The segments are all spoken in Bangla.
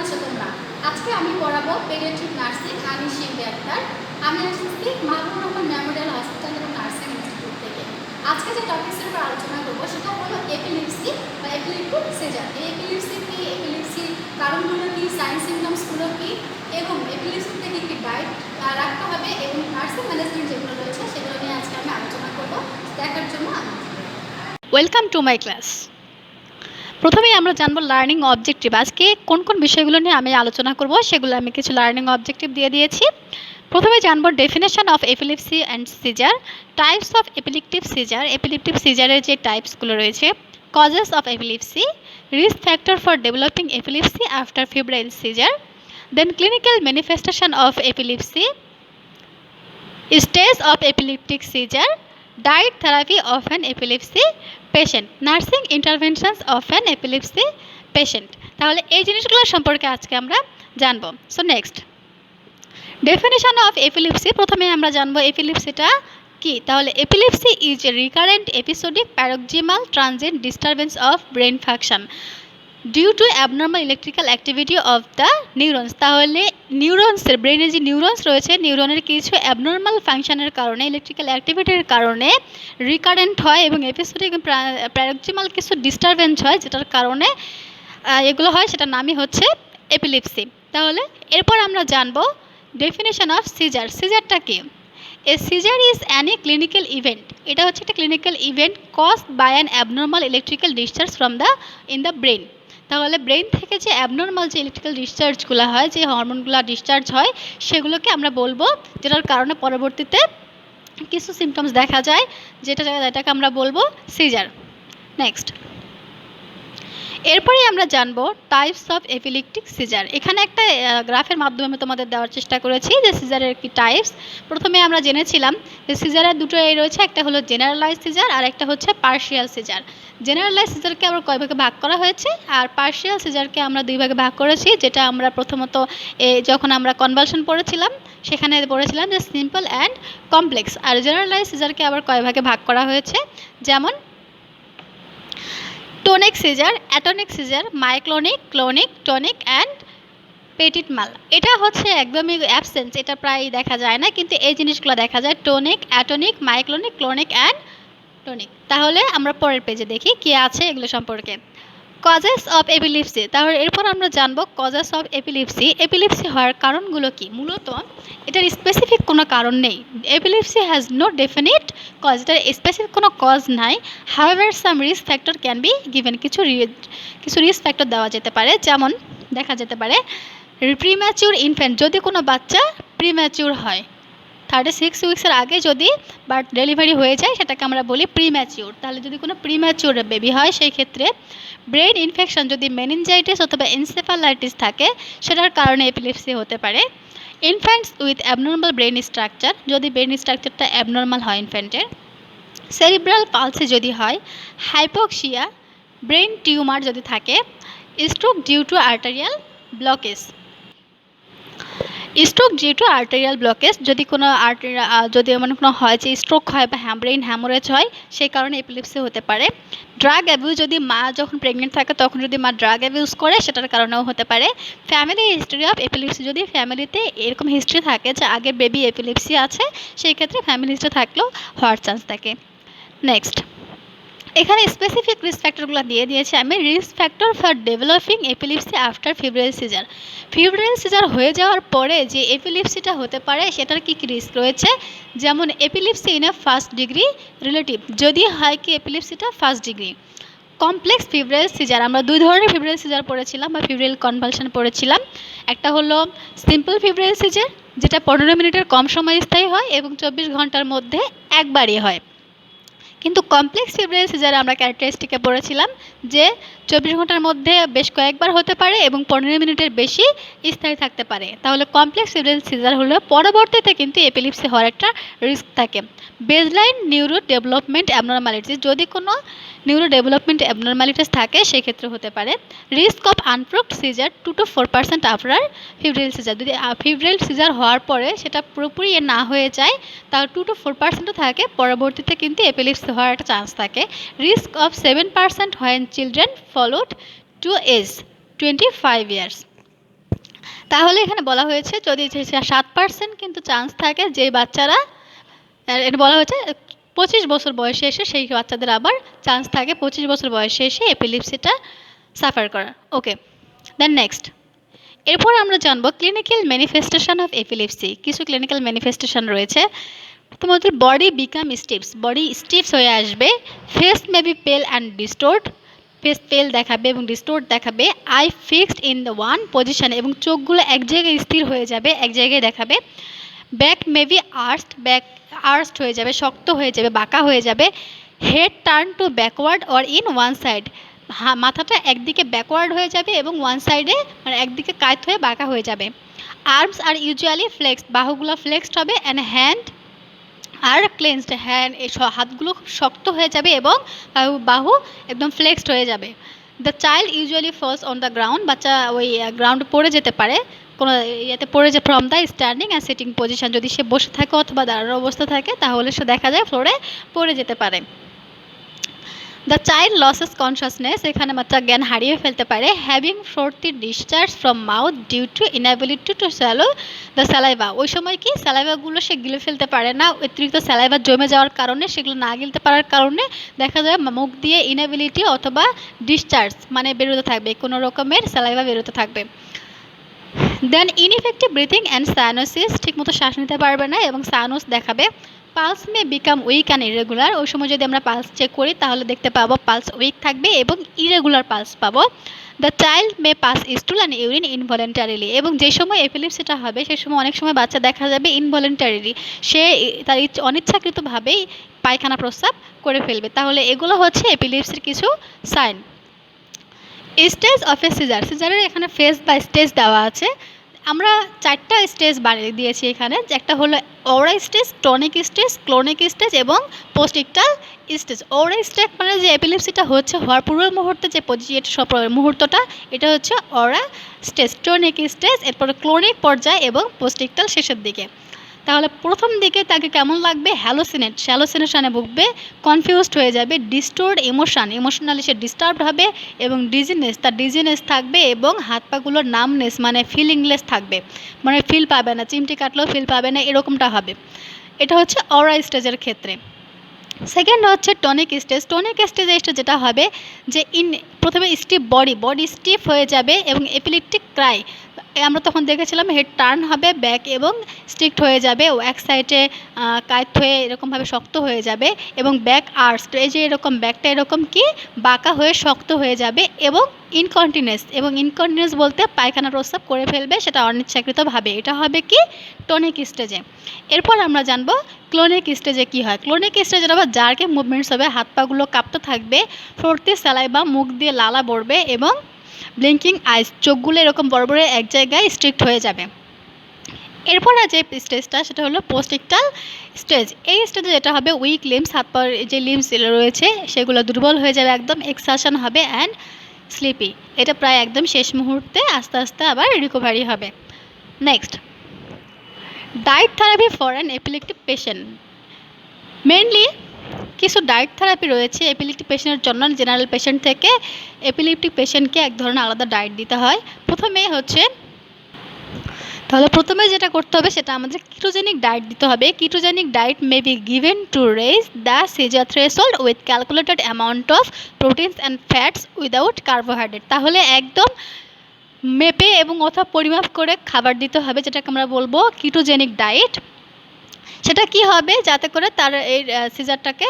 আছো তোমরা? আজকে আমি পড়াবো পেডিয়াট্রিক নার্সিং আনিশিং ডাক্তার। আমি আসছি মাহবুবুর রহমান মেমোরিয়াল হসপিটাল এবং নার্সিং ইনস্টিটিউট থেকে। আজকে যে টপিক্সের উপর আলোচনা করবো সেটা হলো এপিলেপসি বা এপিলেপটিক সিজার। এই এপিলেপসি কি, এপিলেপসির কারণগুলো কি, সাইন সিমটমসগুলো কি, এবং এপিলেপসি থেকে কি ডায়েট রাখতে হবে এবং নার্সিং ম্যানেজমেন্ট যেগুলো রয়েছে সেগুলো নিয়ে আজকে আমি আলোচনা করবো। দেখার জন্য ওয়েলকাম টু মাই ক্লাস। প্রথমেই আমরা জানবো লার্নিং অবজেক্টিভ। আজকে কোন কোন বিষয়গুলো নিয়ে আমি আলোচনা করব সেগুলো আমি কিছু লার্নিং অবজেক্টিভ দিয়ে দিয়েছি। প্রথমে জানবো definition of epilepsy and seizure, types of epileptive seizure, epileptive সিজারের যে টাইপসগুলো রয়েছে, causes of epilepsy, risk factor for developing epilepsy after febrile seizure, then clinical manifestation of epilepsy, stage of epileptic seizure, diet therapy of an epilepsy patient, nursing interventions of an epilepsy patient. তাহলে এই জিনিসগুলো সম্পর্কে আজকে আমরা জানবো। So next, definition of epilepsy. প্রথমে আমরা জানবো এপিলেপসিটা কি। তাহলে epilepsy is a recurrent episodic paroxysmal transient disturbance of brain function due to abnormal electrical activity of the neurons. তাহলে নিউরনসের, ব্রেনের যে নিউরনস রয়েছে, নিউরনের কিছু অ্যাবনর্মাল ফাংশনের কারণে, ইলেকট্রিক্যাল অ্যাক্টিভিটির কারণে রিকারেন্ট হয় এবং এপিসোডিক প্যারোক্সিমাল কিছু ডিস্টারবেন্স হয়, যেটার কারণে এগুলো হয়, সেটার নামই হচ্ছে এপিলেপসি। তাহলে এরপর আমরা জানবো ডেফিনেশন অফ সিজার। সিজারটা কি? A seizure is any clinical event. এটা হচ্ছে একটা clinical event caused by an abnormal electrical discharge from the in the brain. তাহলে ব্রেন থেকে যে অ্যাবনর্মাল যে ইলেকট্রিক্যাল ডিসচার্জগুলো হয়, যে হরমোনগুলো ডিসচার্জ হয়, সেগুলোকে আমরা বলবো, যেটার কারণে পরবর্তীতে কিছু সিমটমস দেখা যায়, যেটাকে আমরা বলবো সিজার। নেক্সট, এরপরে আমরা জানবো টাইপস অফ এপিলেপটিক সিজার। এখানে একটা গ্রাফের মাধ্যমে আমি তোমাদের দেওয়ার চেষ্টা করেছি যে সিজারের কি টাইপস। প্রথমে আমরা জেনেছিলাম যে সিজারের দুটো রয়েছে, একটা হলো জেনারেলাইজ সিজার আর একটা হচ্ছে পার্শিয়াল সিজার। জেনারেলাইজ সিজারকে আমরা কয় ভাগে ভাগ করা হয়েছে, আর পার্শিয়াল সিজারকে আমরা দুই ভাগে ভাগ করেছি, যেটা আমরা প্রথমত যখন আমরা কনভালশন পড়েছিলাম সেখানে পড়েছিলাম যে সিম্পল অ্যান্ড কমপ্লেক্স। আর জেনারেলাইজ সিজারকে আবার কয় ভাগে ভাগ করা হয়েছে, যেমন tonic seizure, atonic seizure, myoclonic, clonic, tonic and petit mal. এটা হচ্ছে একদমই অ্যাবসেন্স, এটা প্রায় দেখা যায় না, কিন্তু এই জিনিসগুলো দেখা যায় টোনিক, অ্যাটনিক, মাইক্লোনিক, ক্লোনিক অ্যান্ড টনিক। তাহলে আমরা পরের পেজে দেখি কি আছে এগুলো সম্পর্কে। Causes of epilepsy. তাহলে এরপর আমরা জানবো কজেস অফ এপিলেপসি। এপিলেপসি হওয়ার কারণগুলো কি। মূলত এটার স্পেসিফিক কোনো কারণ নেই। Epilepsy has no definite cause, এটার স্পেসিফিক কোনো কজ নাই। However some risk factor can be given, কিছু রিস্ক ফ্যাক্টর দেওয়া যেতে পারে, যেমন দেখা যেতে পারে প্রিম্যাচিউর ইনফ্যান্ট, যদি কোনো বাচ্চা প্রিম্যাচিউর হয়, 36 উইক্সের আগে যদি ডেলিভারি হয়ে যায়, সেটাকে আমরা বলি প্রিম্যাচিউর। তাহলে যদি কোনো প্রিম্যাচিউর বেবি হয়, সেই ক্ষেত্রে ব্রেন ইনফেকশন, যদি মেনিনজাইটিস অথবা এনসেফালাইটিস থাকে, সেটার কারণে এপিলেপসি হতে পারে। Infants with abnormal brain structure, যদি ব্রেন স্ট্রাকচারটা অ্যাবনর্মাল হয় ইনফ্যান্টের। সেরিব্রাল পালসি যদি হয়, হাইপোক্সিয়া, ব্রেন টিউমার যদি থাকে, stroke due to arterial blockage. Stroke due to arterial blockage, যদি কোনো যদি এমন কোনো হয় যে স্ট্রোক হয় বা ব্রেন হ্যামোরেজ হয়, সেই কারণে এপিলেপসি হতে পারে। ড্রাগ অ্যাবিউজ, যদি মা যখন প্রেগনেন্ট থাকে তখন যদি মা ড্রাগ অ্যাবিউজ করে, সেটার কারণেও হতে পারে। ফ্যামিলি হিস্ট্রি অফ এপিলেপসি, যদি ফ্যামিলিতে এরকম হিস্ট্রি থাকে যে আগের বেবি এপিলেপসি আছে, সেই ক্ষেত্রে ফ্যামিলি হিস্ট্রি থাকলেও হওয়ার চান্স থাকে। নেক্সট, এখানে স্পেসিফিক রিস্ক ফ্যাক্টরগুলো দিয়ে দিয়েছে আমি। Risk factor for developing epilepsy after febrile seizure. Febrile seizure হয়ে যাওয়ার পরে যে এপিলেপসিটা হতে পারে, সেটার কী কী রিস্ক রয়েছে, যেমন epilepsy in a first degree relative, যদি হয় কি এপিলেপসিটা first degree. Complex febrile seizure, আমরা দুই ধরনের ফিব্রাইল সিজার পড়েছিলাম বা ফিব্রাইল কনভালশন পড়েছিলাম। একটা হলো সিম্পল ফিব্রাইল সিজার, যেটা 15 মিনিটের কম সময় স্থায়ী হয় এবং 24 ঘন্টার মধ্যে একবারই হয়। কিন্তু কমপ্লেক্স ফিব্রাইল সিজারে আমরা ক্যারেক্টারিস্টিকে পড়েছিলাম যে 24 ঘন্টার মধ্যে বেশ কয়েকবার হতে পারে এবং 15 মিনিটের বেশি স্থায়ী থাকতে পারে। তাহলে কমপ্লেক্স ফিব্রাইল সিজার হলে পরবর্তীতে কিন্তু এপিলেপসি হওয়ার একটা রিস্ক থাকে। বেসলাইন নিউরো ডেভেলপমেন্ট অ্যাবনর্মালিটিস, যদি কোনো নিউরো ডেভেলপমেন্ট অ্যাবনর্মালিটিস থাকে, সেক্ষেত্রে হতে পারে। Risk of unprovoked seizure 2 to 4% after febrile seizure, যদি ফিব্রাইল সিজার হওয়ার পরে সেটা পুরোপুরি না হয়ে যায়, তাহলে 2 to 4% থাকে, পরবর্তীতে কিন্তু এপিলেপসি হওয়ার একটা চান্স থাকে। রিস্ক অফ 7% হয় children followed to age 25 years. তাহলে এখানে বলা হয়েছে যদি 7% কিন্তু চান্স থাকে যে বাচ্চারা, এটা বলা হয়েছে 25 বছর বয়সে এসে সেই বাচ্চাদের আবার চান্স থাকে 25 বছর বয়সে এসে এপিলিপসিটা সাফার করার। ওকে, দেন নেক্সট, এরপর আমরা জানবো ক্লিনিক্যাল ম্যানিফেস্টেশন অফ এপিলিপসি। কিছু ক্লিনিক্যাল ম্যানিফেস্টেশন রয়েছে। প্রথমত বডি বিকাম স্টিফস, বডি স্টিফস হয়ে আসবে। ফেস মে বি পেল অ্যান্ড ডিস্টোর্ট, ফেস পেল দেখাবে এবং ডিস্টোর্ট দেখাবে। I fixed in the one position, এবং চোখগুলো এক জায়গায় স্থির হয়ে যাবে, এক জায়গায় দেখাবে। ব্যাক মে বি আর্সড, ব্যাক আর্সড হয়ে যাবে, শক্ত হয়ে যাবে, বাঁকা হয়ে যাবে। Head turn to backward or in one side, মাথাটা একদিকে ব্যাকওয়ার্ড হয়ে যাবে এবং ওয়ান সাইডে মানে একদিকে কাত হয়ে বাঁকা হয়ে যাবে। আর্মস আর ইউজুয়ালি ফ্লেক্সড, বাহুগুলো ফ্লেক্সড হবে। অ্যান্ড হ্যান্ড আর ক্লেন্সড, হ্যান্ড এই হাতগুলো খুব শক্ত হয়ে যাবে এবং বাহু একদম ফ্লেক্সড হয়ে যাবে। The child usually falls on the ground, বাচ্চা ওই গ্রাউন্ডে পড়ে যেতে পারে, কোনো ইয়েতে পড়ে যে from the standing and sitting position, যদি সে বসে থাকে অথবা দাঁড়ানো অবস্থা থাকে তাহলে সে দেখা যায় ফ্লোরে পড়ে যেতে পারে। দ্য চাইল্ড লসেস কনসাসনেস, এখানে বাচ্চা জ্ঞান হারিয়ে ফেলতে পারে। Having frothy discharge from mouth due to inability to swallow the saliva, ওই সময় কি স্যালাইভাগুলো সে গিলে ফেলতে পারে না, অতিরিক্ত স্যালাইভা জমে যাওয়ার কারণে, সেগুলো না গিলতে পারার কারণে দেখা যায় মুখ দিয়ে ইনএবিলিটি অথবা ডিসচার্জ মানে বেরোতে থাকবে, কোনো রকমের স্যালাইভা বেরোতে থাকবে। Then ineffective breathing and cyanosis, ঠিকমতো শ্বাস নিতে পারবে না এবং সায়ানোস দেখাবে। Pulse may become weak and irregular, ওই সময় যদি আমরা পালস চেক করি তাহলে দেখতে পাবো পালস উইক থাকবে এবং ইরেগুলার পালস পাবো। The child may pass stool and urine involuntarily, এবং যে সময় এপিলিপসিটা হবে সেই সময় অনেক সময় বাচ্চা দেখা যাবে ইনভলেন্টারিলি, সে তার অনিচ্ছাকৃতভাবেই পায়খানা প্রস্রাব করে ফেলবে। তাহলে এগুলো হচ্ছে এপিলিপসির কিছু sign. Stage of a seizure, সিজারের এখানে ফেজ বা স্টেজ দেওয়া আছে। আমরা 4টা স্টেজ বানিয়ে দিয়েছি এখানে, একটা হলো ওরা stage, tonic stage, clonic stage এবং পোস্টিকটাল স্টেজ। ওরা স্টেজ মানে যে এপিলিপসিটা হচ্ছে হওয়ার পূর্ব মুহূর্তে যে মুহূর্তটা, এটা হচ্ছে ওরা স্টেজ, টনিক স্টেজ, এরপরে ক্লোনিক পর্যায় এবং পোস্টিকটাল শেষের দিকে। তাহলে প্রথম দিকে তাকে কেমন লাগবে? হ্যালোসিনেশনে ভুগবে, কনফিউজড হয়ে যাবে, ডিস্টোর্ড ইমোশনালি সে ডিস্টার্বড হবে এবং তার ডিজিনেস থাকবে এবং হাত পাগুলোর নামনেস মানে ফিলিংলেস থাকবে, মানে ফিল পাবে না, চিমটি কাটলেও ফিল পাবে না, এরকমটা হবে। এটা হচ্ছে অরা স্টেজের ক্ষেত্রে। সেকেন্ড হচ্ছে টনিক স্টেজ। টনিক স্টেজে যেটা হবে যে প্রথমে স্টিফ বডি স্টিফ হয়ে যাবে এবং এপিলেপটিক ক্রাই, আমরা তখন দেখেছিলাম হেড টার্ন হবে ব্যাক এবং স্ট্রিক্ট হয়ে যাবে, ও এক সাইডে কাত হয়ে এরকমভাবে শক্ত হয়ে যাবে এবং ব্যাক আর্সড, এই যে এরকম ব্যাকটা এরকম কি বাঁকা হয়ে শক্ত হয়ে যাবে এবং ইনকন্টিনিউস বলতে পায়খানা প্রস্রাব করে ফেলবে, সেটা অনিচ্ছাকৃতভাবে। এটা হবে কি টনিক স্টেজে। এরপর আমরা জানবো ক্লোনিক স্টেজে কি হয়। ক্লোনিক স্টেজের আবার জার্কে মুভমেন্টস হবে, হাত পাগুলো কাঁপতে থাকবে, ফোর্থি স্যালাইভা মুখ দিয়ে লালা পড়বে এবং ব্লিঙ্কিং আইস, চোখগুলো এরকম বড় বড় এক জায়গায় স্ট্রিক্ট হয়ে যাবে। এরপরে যে স্টেজটা সেটা হলো পোস্টিকটাল স্টেজ। এই স্টেজে যেটা হবে উইক লিম্স, হাত পায়ের যে লিম্স রয়েছে সেগুলো দুর্বল হয়ে যাবে, একদম এক্সাশন হবে অ্যান্ড স্লিপি। এটা প্রায় একদম শেষ মুহূর্তে আস্তে আস্তে আবার রিকভারি হবে। Next, diet therapy for an epileptic patient. Mainly কিছু ডায়েট থেরাপি রয়েছে এপিলেপটিক পেশেন্টের জন্য। জেনারেল পেশেন্ট থেকে এপিলেপটিক পেশেন্টকে এক ধরনের আলাদা ডায়েট দিতে হয়। প্রথমে যেটা করতে হবে সেটা আমাদের কিটোজেনিক ডায়েট দিতে হবে। Ketogenic diet may be given to raise the seizure threshold with calculated amount of proteins and fats without carbohydrate. তাহলে একদম মেপে এবং অথবা পরিমাপ করে খাবার দিতে হবে, যেটাকে আমরা বলবো কিটোজেনিক ডায়েট। সেটা কি হবে যাতে করে তার এই সিজারটাকে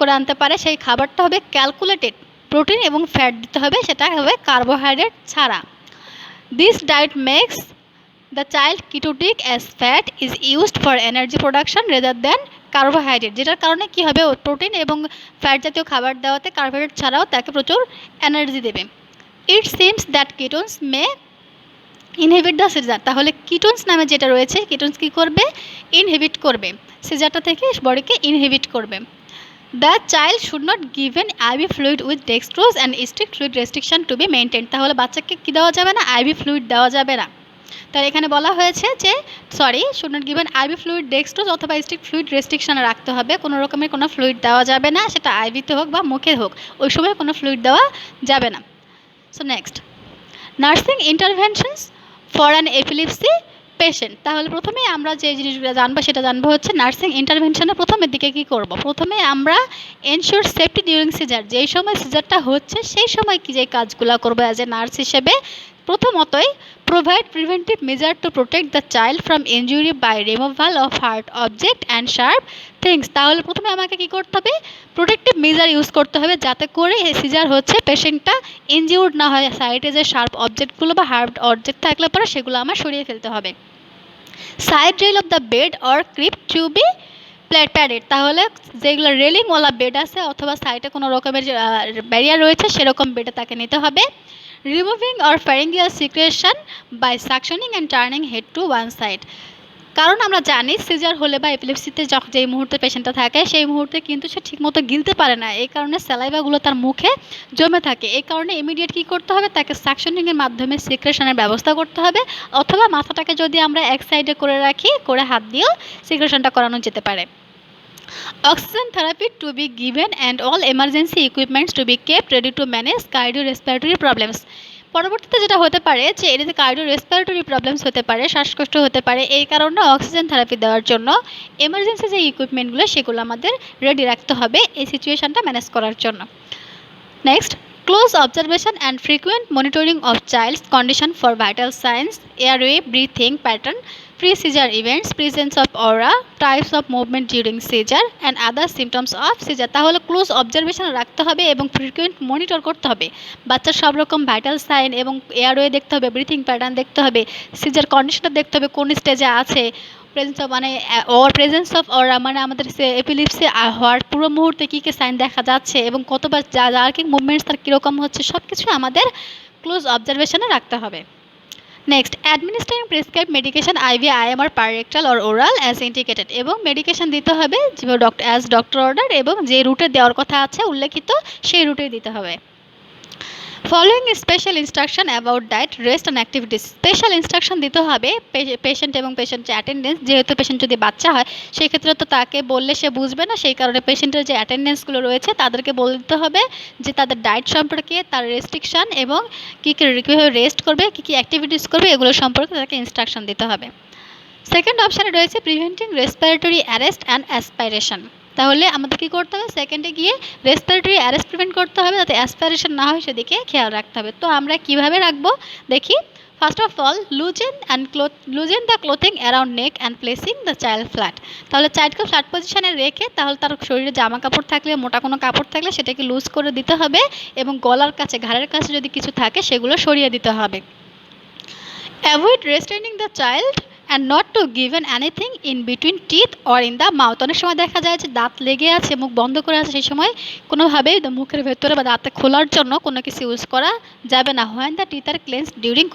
করে আনতে পারে, সেই খাবারটা হবে ক্যালকুলেটেড, প্রোটিন এবং ফ্যাট দিতে হবে, সেটা হবে কার্বোহাইড্রেট ছাড়া। This diet makes the child ketotic as fat is used for energy production rather than carbohydrate, যেটার কারণে কি হবে প্রোটিন এবং ফ্যাট জাতীয় খাবার দেওয়াতে কার্বোহাইড্রেট ছাড়াও তাকে প্রচুর এনার্জি দেবে। It seems that ketones may inhibit the seizure. তাহলে কিটোনস নামে যেটা রয়েছে, কিটোনস কী করবে? ইনহিবিট করবে, সিজারটা থেকে বডিকে ইনহিবিট করবে। The child should not given IV fluid with dextrose and strict fluid restriction to be maintain. তাহলে বাচ্চাকে কী দেওয়া যাবে না? আইভি ফ্লুইড দেওয়া যাবে না। তাই এখানে বলা হয়েছে যে should not given IV fluid, dextrose অথবা স্ট্রিক্ট ফ্লুইড রেস্ট্রিকশনে রাখতে হবে। কোনো রকমের কোনো ফ্লুইড দেওয়া যাবে না, সেটা আইভিতে হোক বা মুখে হোক, ওই সময় কোনো ফ্লুইড দেওয়া যাবে না। So next, nursing interventions for an epilepsy patient. তাহলে প্রথমে আমরা যে জিনিসগুলো জানবো সেটা জানবো হচ্ছে নার্সিং ইন্টারভেনশনের প্রথমের দিকে কী করব। প্রথমে আমরা এনশিওর সেফটি ডিউরিং সিজার, যেই সময় সিজারটা হচ্ছে সেই সময় কী যে কাজগুলো করবো অ্যাজ এ নার্স হিসেবে। প্রথমতই provide preventive measure to protect the child from injury by removal of hard object and sharp things. তাহলে প্রথমে আমাকে কী করতে হবে, প্রোটেক্টিভ মেজার ইউজ করতে হবে যাতে করে সিজার হচ্ছে পেশেন্টটা ইনজিউর্ড না হয়। সাইডে যে শার্প অবজেক্টগুলো বা হার্ড অবজেক্ট থাকলে পরে সেগুলো আমার সরিয়ে ফেলতে হবে। Side rail of the bed or crib to be padded. তাহলে যেগুলো রেলিংওয়ালা বেড আছে অথবা সাইডে কোনো রকমের ব্যারিয়ার রয়েছে সেরকম বেডে তাকে নিতে হবে। Removing or pharyngeal secretion by suctioning and turning head to one side. কারণ আমরা জানি সিজার হলে বা এপিলেপসিতে যখন যেই মুহূর্তে পেশেন্টটা থাকে সেই মুহূর্তে কিন্তু সে ঠিকমতো গিলতে পারে না, এই কারণে স্যালাইভাগুলো তার মুখে জমে থাকে। এই কারণে ইমিডিয়েট কী করতে হবে, তাকে সাকশনিংয়ের মাধ্যমে সিক্রেশনের ব্যবস্থা করতে হবে, অথবা মাথাটাকে যদি আমরা এক সাইডে করে রাখি, করে হাত দিয়েও সিক্রেশনটা করানো যেতে পারে। Oxygen therapy to be given and all emergency equipments to be kept ready to manage cardio respiratory problems. পরবর্তীতে যেটা হতে পারে যে এটাতে কার্ডিও রেসপিরেটরি প্রবলেমস হতে পারে, শ্বাসকষ্ট হতে পারে, এই কারণে অক্সিজেন থেরাপি দেওয়ার জন্য এমার্জেন্সি যে ইকুইপমেন্টগুলো সেগুলো আমাদের রেডি রাখতে হবে এই সিচুয়েশানটা ম্যানেজ করার জন্য। Next, close observation and frequent monitoring of child's condition for vital signs, airway, breathing pattern, pre-seizure events, presence of aura, types of movement during seizure and other symptoms of seizure। তাহলে ক্লোজ অবজারভেশন রাখতে হবে এবং ফ্রিকুয়েন্ট মনিটর করতে হবে। বাচ্চার সব রকম ভাইটাল সাইন এবং এয়ারওয়ে দেখতে হবে, ব্রিথিং প্যাটার্ন দেখতে হবে, সিজার কন্ডিশনটা দেখতে হবে কোন স্টেজে আছে, প্রেজেন্স অফ প্রেজেন্স অফ অরা মানে আমাদের এপিলিপসি হওয়ার পুরো মুহূর্তে কী কী সাইন দেখা যাচ্ছে এবং কতবার জার্কিং মুভমেন্টস তার কীরকম হচ্ছে সব কিছু আমাদের ক্লোজ অবজারভেশনে রাখতে হবে। Next, administrating prescribe medication IV, IMR, per rectal or oral as indicated. এবং মেডিকেশন দিতে হবে যেভাবে ডক্টর অর্ডার এবং যে রুটে দেওয়ার কথা আছে উল্লেখিত সেই রুটেই দিতে হবে। Following special instruction about diet, rest and activities. Special instruction দিতে হবে পেশেন্ট এবং পেশেন্ট যে অ্যাটেন্ডেন্স, যেহেতু পেশেন্ট যদি বাচ্চা হয় সেই ক্ষেত্রে তো তাকে বললে সে বুঝবে না, সেই কারণে পেশেন্টের যে অ্যাটেন্ডেন্সগুলো রয়েছে তাদেরকে বলতে হবে যে তাদের ডায়েট সম্পর্কে, তার রেস্ট্রিকশান এবং কীভাবে রেস্ট করবে, কী অ্যাক্টিভিটিস করবে এগুলো সম্পর্কে তাকে ইনস্ট্রাকশন দিতে হবে। সেকেন্ড অপশানে রয়েছে preventing respiratory arrest and aspiration. তাহলে আমাদের কী করতে হবে, সেকেন্ডে গিয়ে রেসপিরেটরি অ্যারেস্ট প্রিভেন্ট করতে হবে যাতে অ্যাসপাইরেশন না হয় সেদিকে খেয়াল রাখতে হবে। তো আমরা কীভাবে রাখবো দেখি। First of all, loosen the clothing around neck and placing the child flat. তাহলে চাইল্ডকে ফ্ল্যাট পজিশনে রেখে তাহলে তার শরীরে জামা কাপড় থাকলে, মোটা কোনো কাপড় থাকলে সেটাকে লুজ করে দিতে হবে এবং গলার কাছে, ঘাড়ের কাছে যদি কিছু থাকে সেগুলো সরিয়ে দিতে হবে। Avoid restraining the child and not to given anything in between teeth or in the mouth. অনেক সময় দেখা যায় যে দাঁত লেগে আছে, মুখ বন্ধ করে আছে, সেই সময় কোনোভাবেই মুখের ভেতরে বা দাঁতে খোলার জন্য কোনো কিছু ইউজ করা যাবে না। When the teeth are clenched during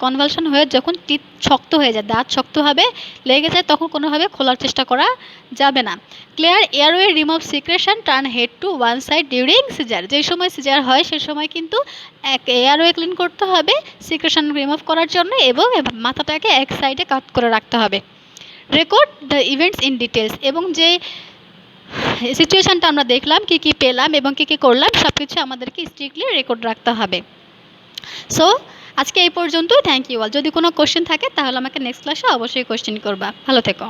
convulsion হয়ে যখন টিথ শক্ত হয়ে যায়, দাঁত শক্তভাবে লেগে যায়, তখন কোনোভাবে খোলার চেষ্টা করা যাবে না। Clear airway, remove secretion, turn head to one side during seizure. যেই সময় সিজার হয় সেই সময় কিন্তু এয়ারওয়ে ক্লিন করতে হবে সিক্রেশন রিমুভ করার জন্য এবং মাথাটাকে এক সাইডে কাট করে রাখতে হবে। Record the events in details. এবং যে সিচুয়েশানটা আমরা দেখলাম, কী কী পেলাম এবং কী কী করলাম সব কিছু আমাদেরকে স্ট্রিক্টলি রেকর্ড রাখতে হবে। সো আজকে এই পর্যন্তই। Thank you all. যদি কোনো কোশ্চেন থাকে তাহলে আমাকে নেক্সট ক্লাসে অবশ্যই কোশ্চেন করবা। ভালো থেকো।